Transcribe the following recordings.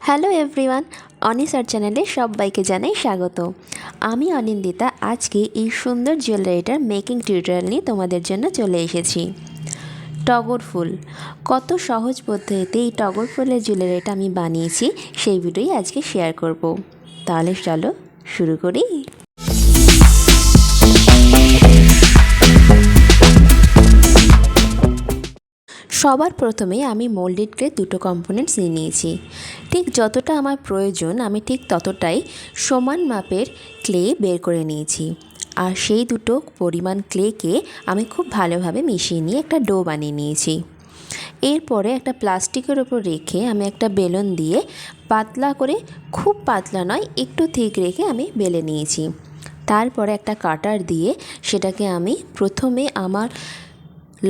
Hello everyone, অনিসার চ্যানেলে সবাইকে জানাই স্বাগত। আমি অনিন্দিতা আজকে এই সুন্দর জুয়েলারিটার মেকিং টিউটোরিয়াল নিয়ে তোমাদের জন্য চলে এসেছি। টগর ফুল, কত সহজ পদ্ধতিতে এই টগর ফুলের জুয়েলারিটা আমি বানিয়েছি সেই ভিডিওই আজকে শেয়ার করব। তাহলে চলো শুরু করি। সবার প্রথমে আমি মোল্ডেড ক্লে দুটো কম্পোনেন্টস নিয়ে নিয়েছি। ঠিক যতটা আমার প্রয়োজন আমি ঠিক ততটাই সমান মাপের ক্লে বের করে নিয়েছি। আর সেই দুটো পরিমাণ ক্লেকে আমি খুব ভালোভাবে মিশিয়ে নিয়ে একটা ডো বানিয়ে নিয়েছি। এরপরে একটা প্লাস্টিকের ওপর রেখে আমি একটা বেলুন দিয়ে পাতলা করে, খুব পাতলা নয় একটু থিক রেখে আমি বেলে নিয়েছি। তারপরে একটা কাটার দিয়ে সেটাকে আমি প্রথমে আমার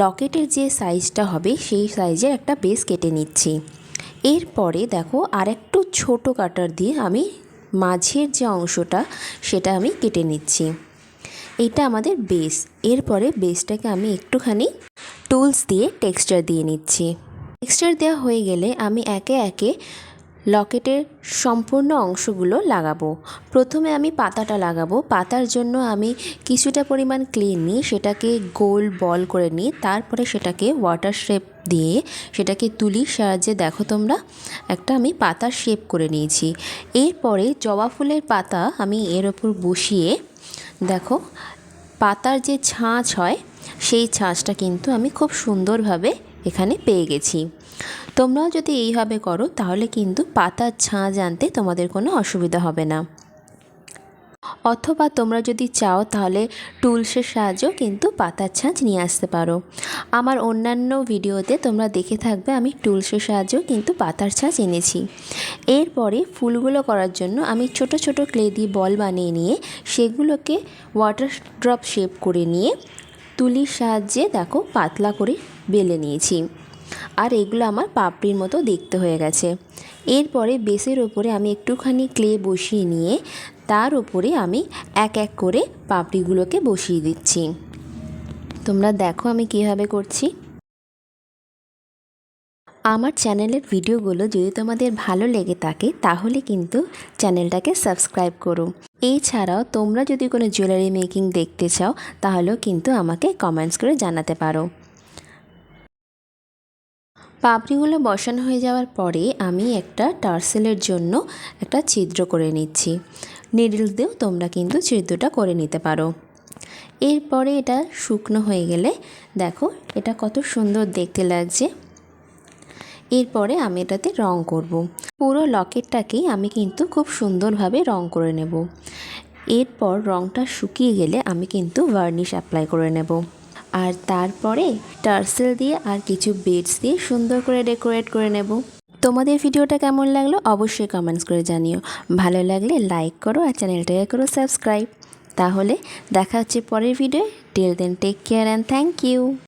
লকেটের যে সাইজটা হবে সেই সাইজের একটা বেস কেটে নিচ্ছি। এরপরে দেখো আরেকটু ছোট কাটার দিয়ে আমি মাঝের যে অংশটা সেটা আমি কেটে নিচ্ছি। এইটা আমাদের বেস। এরপরে বেসটাকে আমি একটুখানি টুলস দিয়ে টেক্সচার দিয়ে নিচ্ছি। টেক্সচার দেওয়া হয়ে গেলে আমি একে একে লকেটের সম্পূর্ণ অংশগুলো লাগাবো। প্রথমে আমি পাতাটা লাগাবো। পাতার জন্য আমি কিছুটা পরিমাণ ক্লে নিয়ে সেটাকে গোল বল করে নিই। তারপরে সেটাকে ওয়াটার শেপ দিয়ে সেটাকে তুলির সাহায্যে দেখো তোমরা একটা আমি পাতার শেপ করে নিয়েছি। এরপরে জবা ফুলের পাতা আমি এর ওপর বসিয়ে দেখো পাতার যে ছাঁচ হয় সেই ছাঁচটা কিন্তু আমি খুব সুন্দরভাবে এখানে পেয়ে গেছি। তোমরাও যদি এইভাবে করো তাহলে কিন্তু পাতার ছাঁচ আনতে তোমাদের কোনো অসুবিধা হবে না। অথবা তোমরা যদি চাও তাহলে টুলসের সাহায্যেও কিন্তু পাতার ছাঁচ নিয়ে আসতে পারো। আমার অন্যান্য ভিডিওতে তোমরা দেখে থাকবে আমি টুলসের সাহায্যেও কিন্তু পাতার ছাঁচ এনেছি। এরপরে ফুলগুলো করার জন্য আমি ছোট ছোট ক্লে দিয়ে বল বানিয়ে নিয়ে সেগুলোকে ওয়াটার ড্রপ শেপ করে নিয়ে তুলির সাহায্যে দেখো পাতলা করে বেলে নিয়েছি। আর এগুলো আমার পাপড়ির মতো দেখতে হয়ে গেছে। এরপরে বেসের ওপরে আমি একটুখানি ক্লে বসিয়ে নিয়ে তার উপরে আমি এক এক করে পাপড়িগুলোকে বসিয়ে দিচ্ছি। তোমরা দেখো আমি কীভাবে করছি। আমার চ্যানেলের ভিডিওগুলো যদি তোমাদের ভালো লেগে থাকে তাহলে কিন্তু চ্যানেলটাকে সাবস্ক্রাইব করো। এছাড়াও তোমরা যদি কোনো জুয়েলারি মেকিং দেখতে চাও তাহলেও কিন্তু আমাকে কমেন্টস করে জানাতে পারো। পাপড়িগুলো বসানো হয়ে যাওয়ার পরে আমি একটা টার্সেলের জন্য একটা ছিদ্র করে নিচ্ছি। নিডল দিয়েও তোমরা কিন্তু ছিদ্রটা করে নিতে পারো। এরপরে এটা শুকনো হয়ে গেলে দেখো এটা কত সুন্দর দেখতে লাগছে। এরপরে আমি এটাতে রং করব। পুরো লকেটটাকেই আমি কিন্তু খুব সুন্দরভাবে রং করে নেব। এরপর রংটা শুকিয়ে গেলে আমি কিন্তু ভার্নিশ অ্যাপ্লাই করে নেব। আর তারপরে টার্সেল দিয়ে আর কিছু বিডস দিয়ে সুন্দর করে ডেকোরেট করে নেব। তোমাদের ভিডিওটা কেমন লাগলো অবশ্যই কমেন্টস করে জানিও। ভালো লাগলে লাইক করো আর চ্যানেলটাকে করো সাবস্ক্রাইব। তাহলে দেখা হচ্ছে পরের video. Till then take care and thank you.